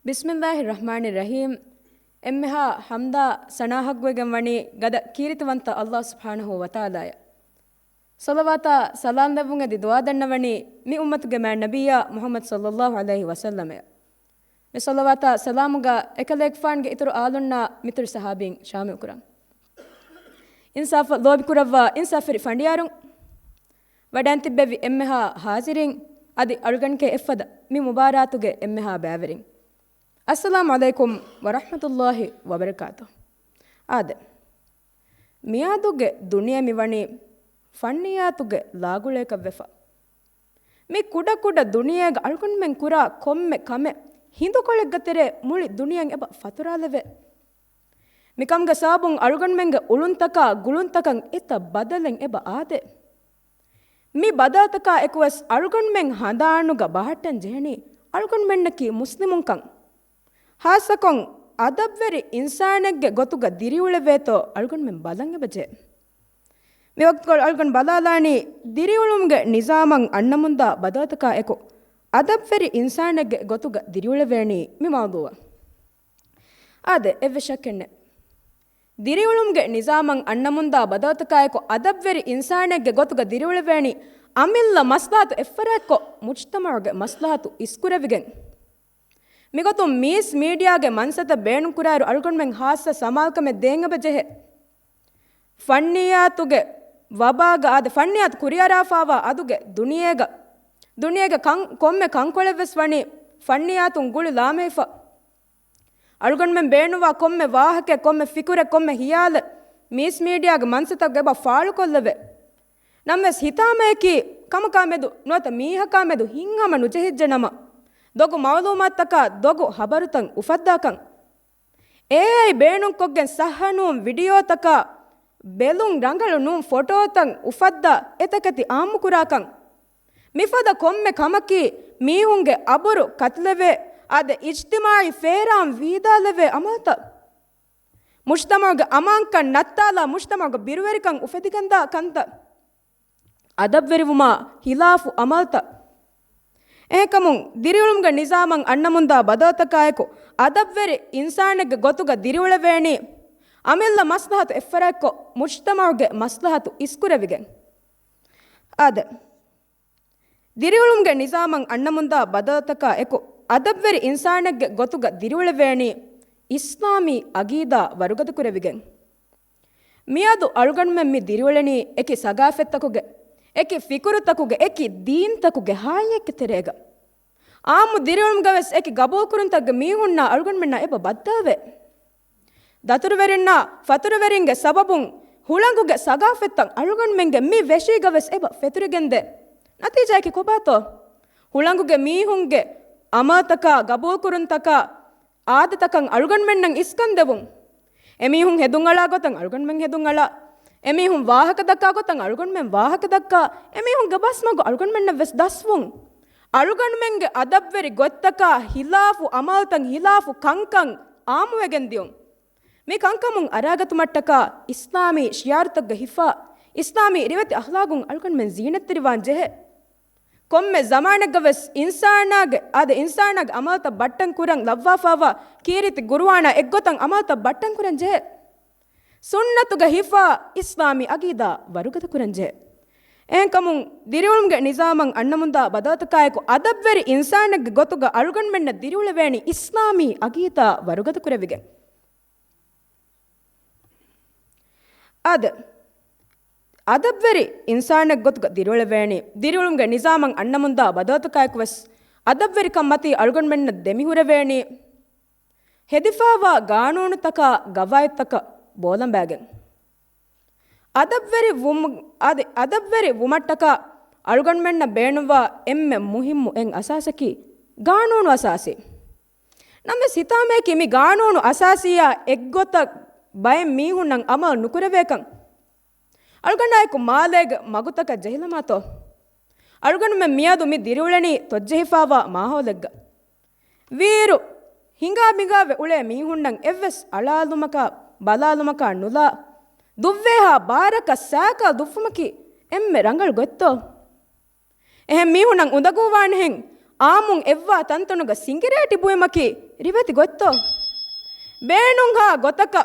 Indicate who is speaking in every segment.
Speaker 1: ಬಿಸ್ಮಿಲ್ಲಾಹಿರ್ರಹ್ಮಾನಿರ್ರಹೀಂ. ಎಮ್ಮೆಹ ಹಮ್ದ ಸಣಾಹಗ್ವೆಗಂ ವಣಿ ಗದ ಕೀರಿತವಂತ ಅಲ್ಲಾಹ್ ಸುಬ್ಹಾನಹು ವತಾಲಾಯ ಸಲವಾತ ಸಲಾಂದವುಂಗೆ ದಿ ದುವಾದಣ್ಣವಣಿ ಮಿ ಉಮ್ಮತ್ಗೆ ಮ್ಯಾ ನಬಿಯ ಮುಹಮ್ಮದ್ ಸಲ್ಲಲ್ಲಾಹು ಅಲೈಹಿ ವಸಲ್ಲಮಯ ಮಿ ಸಲವಾತ ಸಲಾಮುಗ ಎಕಲೇಕ್ಫಾನ್ಗೆ ಇತರು ಆಲುಣ್ಣ ಮಿತರು ಸಹಾಬಿಂಗ್ ಶಾಮಿ ಕುರಂ ಇನ್ಸಾಫ ಲೋಬಿ ಕುರವ್ವ ಇನ್ಸಾಫಿರಿ ಫಂಡಿಯಾರುಂ ವಡ್ಯಾಂತಿಬ್ಬೆವಿ ಎಮ್ಮೆಹ ಹಾಜಿರಿಂಗ್ ಅದಿ ಅಳುಗಣ್ಕೆ ಎಫ್ಫದ ಮಿ ಮುಬಾರಾತುಗೆ ಎಮ್ಮೆಹ ಬ್ಯಾವರಿಂಗ್. ಅಸ್ಸಲಾಮು ಅಲೈಕುಂ ವರಹ್ಮತುಲ್ಲಾಹಿ ವಬರಕಾತು. ಆದೆ ಮಿಯಾದುಗೆ ದುನಿಯಾ ಮಿವಣಿ ಫಣ್ಣಿಯಾತುಗೆ ಲಾಗುಳೇಕವ್ವೆಫ ಮಿ ಕುಡ ಕುಡ ದುನಿಯಾಗ ಅಳ್ಕೊಂಡ್ಮೆಂಗ್ ಕುರ ಕೊಮ್ಮೆ ಕಮೆ ಹಿಂದುಕೊಳೆಗ್ಗತೆರೆ ಮುಳಿ ದುನಿಯಂಗ್ ಎಬ ಫತುರಾಲೆವೆ ಮಿಕಮ್ಗ ಸಾಬುಂಗ್ ಅಳ್ಗೊಂಡ್ಮೆಂಗ ಉಳುಂತಕ ಗುಳುಂತಕಂಗ್ ಇತ್ತ ಬದಲೆಂಗ್ ಎಬ ಆದೆ ಮಿ ಬದಾತಕ ಎಕುವಸ್ ಅಳ್ಗೊಂಡ್ಮೆಂಗ್ ಹಂದಾಣುಗ ಬಹಟ್ಟನ್ ಜೇಣಿ ಅಳ್ಗೊಂಡ್ಮೆಣ್ಣಕಿ ಮುಸ್ಲಿಮುಂಕಂಗ್ ಹಾಸಕೊಂ ಅದಬ್ವೆರಿ ಇನ್ಸಾನೆಗ್ಗೆ ಗೊತ್ತುಗ ದಿರಿಯುಳೆವೇತೋ ಅಳ್ಗೊಂಡ್ಮೆನ್ ಬದಂಗೆ ಬಜೆ ಮಿ ವಕ್ತುಗಳು ಅಳ್ಗೊಂಡ್ ಬಲಾಲಾಣಿ ದಿರಿಯುಳುಮ್ಗೆ ನಿಜಾಮಂಗ್ ಅಣ್ಣ ಮುಂದ ಬದಾತಕ ಎಕೊ ಅದಬ್ವೆರಿ ಇನ್ಸಾನೆಗ್ಗೆ ಗೊತ್ತುಗ ದಿರಿಯುಳೆವೇಣಿ ಮಿ ಮಾದುವ ಆದೆ ಎವ್ವೆ ಶಕ್ಕೆಣ್ಣೆ ದಿರಿಯುಳುಮ್ಗೆ ನಿಜಾಮಂಗ್ ಅಣ್ಣ ಮುಂದ ಬದಾತಕ ಎಕೊ ಅದಬ್ವೆರಿ ಇನ್ಸಾನೆಗ್ಗೆ ಗೊತ್ತುಗ ದಿರಿಯುಳೆವೇಣಿ ಅಮಿಲ್ಲ ಮಸ್ಲಾತು ಎಫ್ಫರೆಕ್ಕೊ ಮುಜ್ತಮಗೆ ಮಸ್ಲಾತು ಇಸ್ಕುರೆವಿಗೆಂಗ್ ಮಿಗೊತ್ತು ಮೀಸ್ ಮೀಡಿಯಾಗೆ ಮನ್ಸತ ಬೇಣು ಕುರಾರು ಅಳ್ಕೊಂಡ್ಮೆಂಗ್ ಹಾಸ ಸಮಾಲ್ಕಮೆ ದೇಂಗ ಬಜೆಹೆ ಫಣ್ಣಿಯಾತುಗೆ ವಬಾಗ ಆದ ಫಣ್ಣಿಯಾತ್ ಕುರಿಯರಾಫಾವ ಅದುಗೆ ದುನಿಯೇಗ ಕೊಮ್ಮೆ ಕಂಕೊಳೆವೆಸ್ ವಣಿ ಫಣ್ಣಿಯಾತುಂ ಗುಳಿ ಲಾಮೇಫ ಅಳ್ಕೊಂಡ್ಮೆನ್ ಬೇಣುವ ಕೊಮ್ಮೆ ವಾಹಕೆ ಕೊಮ್ಮೆ ಫಿಕುರೆ ಕೊಮ್ಮೆ ಹಿಯಾಲೆ ಮೀಸ್ ಮೀಡಿಯಾಗೆ ಮನ್ಸತಗೆ ಬ ಫಾಳು ಕೊಲ್ಲವೆ ನಮ್ಮೆಸ್ ಹಿತಾಮೇಕಿ ಕಮಕಾಮೆದು ನೋತ ಮೀಹಕಾಮೆದು ಹಿಂಗಮ ನುಜೆಹಿಜ್ಜೆ ನಮ ದೊಗು ಮೌಲೂಮಾತ್ತಕ ದೊಗು ಹಬರುತಂ ಉಫದ್ದಾಕಂ ಏಐ ಬೇಣುಂ ಕೊಗ್ಗೆನ್ ಸಹನೂಂ ವಿಡಿಯೋತಕ ಬೆಲುಂ ರಂಗಳು ನೂಂ ಫೋಟೋತಂ ಉಫದ್ದ ಎತಕತಿ ಆಮುಕುರಾಕಂ ಮಿಫದ ಕೊಮ್ಮೆ ಕಮಕಿ ಮೀಹುಂಗೆ ಅಬುರು ಕತ್ಲೆವೆ ಆದೆ ಇಜ್ತಿಮಾಯಿ ಫೇರಾಂ ವೀದಾಲೆವೆ ಅಮಲ್ತ ಮುಜ್ತಮಾಗೆ ಅಮಾಂಕನ್ ನತ್ತಾಲ ಮುಜ್ತಮಾಗೆ ಬಿರುವೆರಿಕಂ ಉಫೆದಿಗಂದ ಕಂತ ಅದಬ್ವೆರಿವುಮಾ ಹಿಲಾಫು ಅಮಲ್ತ ಏಕಮುಂ ದಿರಿಯುಳುಮ್ಗ ನಿಜಾಮಂಗ್ ಅಣ್ಣ ಮುಂದ ಬದೋತಕಾಯಕು ಅದಬ್ವೆರಿ ಇನ್ಸಾನೆಗೆ ಗೊತ್ತುಗ ದಿರಿಯುಳವೇಣಿ ಅಮಿಲ್ಲ ಮಸ್ಲಹತು ಎಫ್ಫರೆಕ್ಕೊ ಮುಜ್ತಮಾಗೆ ಮಸ್ಲಹತು ಇಸ್ಕುರೆವಿಗೆ ಆದೆ ದಿರಿಯುಳುಮ್ಗೆ ನಿಜಾಮಂಗ್ ಅಣ್ಣ ಮುಂದ ಬದೋತಕ ಎಕು ಅದಬ್ವೆರಿ ಇನ್ಸಾನೆಗೆ ಗೊತ್ತುಗ ದಿರಿಯುಳವೇಣಿ ಇಸ್ಲಾಮಿ ಅಗೀದಾ ವರುಗದ ಕುರೆವಿಗೆ ಮಿಯಾದು ಅಳುಗಣ್ಮೆಮ್ಮಿ ದಿರಿಯುಳನಿ ಎಕಿ ಸಗಾಫೆತ್ತಕುಗೆ ಎಕಿ ಫಿಕುರುತಕುಗೆ ಎಕಿ ದೀನ್ತಕುಗೆ ಹಾಯೆಕ್ಕೆ ತೆರೆಗ ಆಮು ದಿರಿಯುಳುಮ್ಗವೆಸ್ ಎಕಿ ಗಬೋಕುರುಂತಗ್ಗೆ ಮೀಹುಣ್ಣ ಅಳುಗಣ್ಮೆಣ್ಣ ಎಬ ಬದ್ದಾವೆ ದತುರುವೆರಿಣ್ಣ ಫತುರುವೆರಿಂಗೆ ಸಬಬುಂ ಹುಳಂಗುಗೆ ಸಗಾಫೆತ್ತಂ ಅಳುಗಣ್ಮೆಂಗೆ ಮೀ ವೆಶಿಗವೆಸ್ ಎಬ ಫೆತುರಿಗೆಂದೆ ನತೀಜಾಕಿ ಕೊಬಾತೋ ಹುಳಂಗುಗೆ ಮೀಹುಂಗೆ ಅಮತಕ ಗಬೋಕುರುಂತಕ ಆದತಕಂ ಅಳುಗಣ್ಮೆಣ್ಣಂಗ್ ಇಸ್ಕಂದೆವುಂ ಎಮೀಹುಂ ಹೆದುಂಗಳ ಗೊತ್ತಂಗ್ ಅಳುಗಣ್ಮೆಂಗ್ ಹೆದುಂಗಳ ಎಮೀಹುಂ ವಾಹಕ ದಕ್ಕ ಗೊತ್ತಂಗ್ ಅಳುಗಣ್ಮೆನ್ ವಾಹಕ ದಕ್ಕ ಎಮೀಹುಂ ಗಬಸ್ಮಗು ಅಳುಗಣ್ಮೆಣ್ಣ ವೆಸ್ ದಸ್ವುಂ ಅಳುಗಣ್ಮೆಂಗೆ ಅದಬ್ವೆರಿ ಗೊತ್ತಕ ಹಿಲಾಫು ಅಮಲ್ತಂಗ್ ಹಿಲಾಫು ಕಂಕಂಗ್ ಆಮುವೆಗೆಂದಿಯುಂ ಮೀ ಕಂಕಮುಂ ಅರಾಗತು ಮಟ್ಟಕ ಇಸ್ಲಾಮಿ ಶಿಯಾರ್ತಗ್ಗ ಹಿಫಾ ಇಸ್ಲಾಮಿ ರಿವತಿ ಅಹ್ಲಾಗುಂ ಅಳುಗಣ್ಮೆನ್ ಜೀನತ್ತಿರಿವಾನ್ ಜೆಹೆ ಕೊಮ್ಮೆ ಜಮಾನೆಗ್ಗವೆಸ್ ಇನ್ಸಾನಾಗ್ ಅಮಲ್ತ ಬಟ್ಟಂಗ್ ಕುರಂಗ್ ಲವ್ವಾಫಾವ ಕೀರಿತಿ ಗುರುವಾಣ ಎಗ್ಗೊತಂಗ್ ಅಮಲ್ತ ಬಟ್ಟಂಗ್ ಕುರಂ ಜೆಹೆ ಸುನ್ನತುಗ ಹಿಫಾ ಇಸ್ಲಾಮಿ ಅಗೀದಾ ವರುಗದ ಕುರಂಜೆ ಏಂಕಮುಂ ದಿರಿಯುಳುಮ್ಗೆ ನಿಜಾಮಂಗ್ ಅಣ್ಣ ಮುಂದ ಬದೋತಕಾಯಕು ಅದಬ್ವೆರಿ ಇನ್ಸಾನೆಗ್ಗೆ ಗೊತ್ತುಗ ಅಳುಗಣ್ಮೆಣ್ಣ ದಿರಿಯುಳವೇಣಿ ಇಸ್ಲಾಮಿ ಅಗೀದಾ ವರುಗದ ಕುರೆವಿಗೆ ಅದ ಅದಬ್ವೆರಿ ಇನ್ಸಾನೆಗ್ ಗೊತ್ತುಗ ದಿರಿಯುಳವೇಣಿ ದಿರಿಯುಳುಮ್ಗೆ ನಿಜಾಮಂಗ್ ಅಣ್ಣ ಮುಂದ ಬದೋತಕಾಯಕು ವಸ್ ಅದಬ್ವೆರಿ ಕಮ್ಮತಿ ಅಳುಗಣ್ಮೆಣ್ಣ ದೆಮಿಹುರವೇಣಿ ಹೆದಿಫಾವ ಗಾಣೋಣು ತಕ ಗವಾಯತ್ತಕ ಬೋಲಂಬಾಗೆ ಅದಬ್ವೆರಿ ವುಮಟ್ಟಕ ಅಳುಗಣ್ಮೆಣ್ಣ ಬೇಣುವ ಎಮ್ಮೆ ಮುಹಿಮ್ಮು ಎಂಗ್ ಅಸಾಸಕಿ ಗಾಣೋಣು ಅಸಾಸಿ ನಮ್ಮೆ ಸಿತಾಮೇಕಿ ಮಿ ಗಾಣೋಣು ಅಸಾಸಿಯ ಎಗ್ಗೊತ್ತ ಬಯಂ ಮೀಹುಣ್ಣಂಗ್ ಅಮ ನುಕುರಬೇಕಂ ಅಳುಗಣ್ಣಾಯಕು ಮಾಲೇಗ ಮಗುತಕ ಜಹಿಲ ಮಾತೋ ಅಳುಗಣ್ಮೆ ಮಿಯಾದು ಮಿ ದಿರಿಯುಳಣಿ ತೊಜ್ಜೆಹಿಫಾವ ಮಾಹೋಲೆಗ್ಗ ವೀರು ಹಿಂಗಾ ಮಿಗಾವೆ ಉಳೆ ಮೀಹುಣ್ಣಂಗ್ ಎವ್ವೆಸ್ ಅಳಾಲುಮಕ ಬಲಾಲುಮಕ ನುಲಾ ದುವ್ವೇಹ ಬಾರಕ ಸ್ಯಾಕ ದುಫ್ಫುಮಕಿ ಎಮ್ಮೆ ರಂಗಳು ಗೊತ್ತೋ ಎಹೆಂ ಮೀಹುಣ್ಣಂಗ್ ಉದಗುವಾಣ್ ಹೆಂಗ್ ಆಮುಂ ಎವ್ವಾ ತಂತನುಗ ಸಿಂಗಿರೇಟಿ ಬುಯಮಕಿ ರಿವತಿ ಗೊತ್ತೋ ಬೇಣುಂ ಹಾ ಗೊತಕ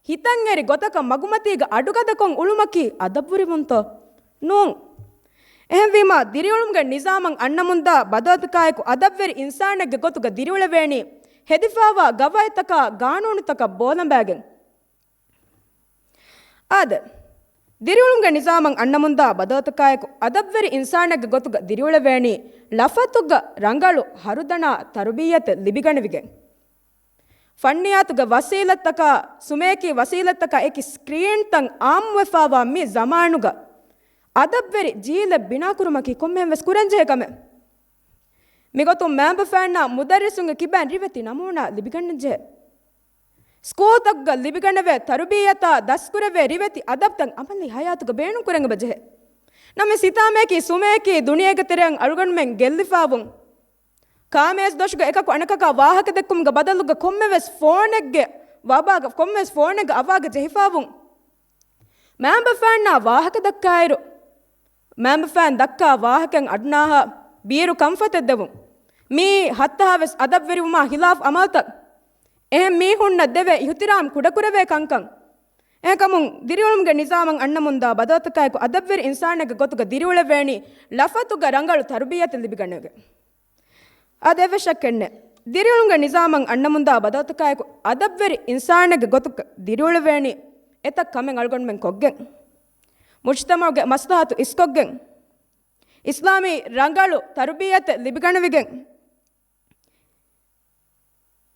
Speaker 1: ಹಿತಂಗೆರಿ ಗೊತಕ ಮಗುಮತಿಗ ಅಡುಗದಕೊಂ ಉಳುಮಕಿ ಅದಬ್ಬುರಿ ಮುಂತೋ ನೂಂ ಎಹಂವಿಮ ದಿರಿಯುಳುಂಗೆ ನಿಜಾಮಂ ಅಣ್ಣಮುಂದ ಬದೋತಕಾಯಕು ಅದವ್ವೆರಿ ಇನ್ಸಾನೆಗ್ಗೆ ಗೊತ್ತುಗ ದಿರಿಯುಳವೇಣಿ ಹೆದಿಫಾವ ಗವಾಯತಕ ಗಾನೂನುತಕ ಬೋಲಂಬಾಗೆನ್ ಆದ ದಿರಿಯುಳುಂಗೆ ನಿಜಾಮಂ ಅಣ್ಣಮುಂದ ಬದೋತಕಾಯಕು ಅದವ್ವೆರಿ ಇನ್ಸಾನೆಗ್ಗೆ ಗೊತ್ತುಗ ದಿರಿಯುಳವೇಣಿ ಲಫತುಗ ರಂಗಳು ಹರುದಣ ತರುಬೀಯತ್ ಲಿಬಿಗಣವಿಗೆ ಫಣ್ಣಿಯಾತುಗ ವಸೀಲತ್ತಕ ಸುಮೇಕಿ ವಸೀಲತ್ತಕ ಏಕಿ ಸ್ಕ್ರೀನ್ ತಂಗ್ ಆಮ್ವೆಫಾವ ಮಿ ಜಮಾನುಗ ಅದವ್ವೆರಿ ಜೀಲ ಬಿನಾಕುರುಮಕಿ ಕೊಮ್ಮೆಂವೆಸ್ ಕುರಂಜೆ ಕಮೆ ಮಿಗೊತ್ತು ಮ್ಯಾಂಬ ಫ್ಯಾನ್ನ ಮುದರಿಸುಂಗ ಕಿಬ್ಯಾನ್ ರಿವೆತಿ ನಮೂನ ಲಿಬಿಗಣ್ಣಜೆ ಸ್ಕೋತಗ್ಗ ಲಿಬಿಗಣ್ಣವೆ ತರುಬೀಯತ ದಸ್ಕುರವೆ ರಿವೆತಿ ಅದಬ್ತಂಗ್ ಅಮಲ್ಲಿ ಹಯಾತುಗ ಬೇಣು ಕುರಂಗ ಬಜೆ ನಮ್ಮ ಸಿತಾಮೇಕಿ ಸುಮೇಕಿ ದುನಿಯೆಗ ತೆರೆಯಂಗ್ ಅಳುಗಣ್ಮೆಂಗ್ ಗೆಲ್ಲಿಫಾವುಂ ಕಾಮೇಸ್ ದೋಷಗ ಏಕಕು ಅಣಕಕ ವಾಹಕ ದೆಕ್ಕುಮ್ಗ ಬದಲುಗ ಕೊಮ್ಮೆವೆಸ್ ಫೋನೆಗ್ಗೆ ವಬಾಗ ಕೊಮ್ಮೆಸ್ ಫೋನೆಗೆ ಅವಾಗ ಜಹಿಫಾವುಂ ಮ್ಯಾಂಬ ಫ್ಯಾನ್ನ ವಾಹಕ ದಕ್ಕಾಯಿರು ಮ್ಯಾಂಬ ಫ್ಯಾನ್ ದಕ್ಕ ವಾಹಕಂಗ್ ಅಡ್ನಾಹ ಬೀರು ಕಂಫತೆದ್ದೆವು ಮೀ ಹತ್ತಹಾವೆಸ್ ಅದವ್ವೆರಿವುಮ ಹಿಲಾಫ್ ಅಮಲ್ತಕ್ ಎಹೆಂ ಮೀ ಹುಣ್ಣ ದೆವೆ ಇಹುತಿರಾಮ್ ಕುಡಕುರವೆ ಕಂಕಂ ಏಕಮುಂ ದಿರಿಯುಳುಂಗೆ ನಿಜಾಮಂ ಅಣ್ಣಮುಂದ ಬದೋತಕಾಯಕು ಅದವ್ವೆರಿ ಇನ್ಸಾನೆಗೆ ಗೊತ್ತುಗ ದಿರಿಯುಳವೇಣಿ ಲಫತುಗ ರಂಗಳು ತರುಬೀಯತ ಲಿಬಿಗಣ್ಣಗೆ ಅದೆವೆ ಶಕ್ಕೆಣ್ಣೆ ದಿರಿಯುಳುಂಗೆ ನಿಜಾಮಂ ಅಣ್ಣಮುಂದ ಬದೋತಕಾಯಕು ಅದವ್ವೆರಿ ಇನ್ಸಾನೆಗೆ ಗೊತ್ತುಗ ದಿರಿಯುಳವೇಣಿ ಎತ ಕಮೆಂಗ್ ಅಳ್ಗೊಂಡ್ಮೆಂಗ್ ಕೊಗ್ಗೆಂ ಮುಜ್ತಮಗೆ ಮಸ್ಲಹತು ಇಸ್ಕೊಗ್ಗೆಂ ಇಸ್ಲಾಮಿ ರಂಗಳು ತರುಬೀಯತ್ ಲಿಬಿಗಣವಿಗೆಂ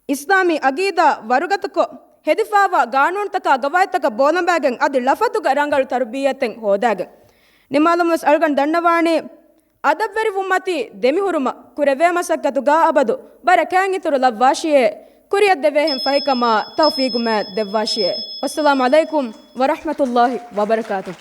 Speaker 1: ಇಸ್ಲಾಮಿ ಅಗೀದ ವರುಗತಕೊ ಹೆದಿಫಾವ ಗಾನೂನ್ತಕ ಗವಾಯ್ತಕ ಬೋಲಂಬಾಗೆಂ ಅದು ಲಫತುಗ ರಂಗಳು ತರುಬೀಯತೆಂ ಹೋದಾಗೆಂ ನಿಮಾಲಮಸ್ ಅಳ್ಗಣ್ ದಂಡವಾಣಿ ಅದವ್ವೆರಿ ಉಮ್ಮತಿ ದೆಮಿಹುರುಮ ಕುರೆವೇ ಮಸಕ್ಕತುಗಾ ಅಬದು ಬರ ಕ್ಯಾಂಗಿತುರು ಲವ್ವಾಶಿಯೇ ಕುರಿಯದ್ದೆವೇಹೆಂ ಫೈಕಮ ತೌಫೀಗುಮ ದೆವ್ವಾಶಿಯೇ ಅಸ್ಸಲಾಮು ಅಲೈಕುಂ ವರಹ್ಮತುಲ್ಲಾಹಿ ವಬರಕಾತು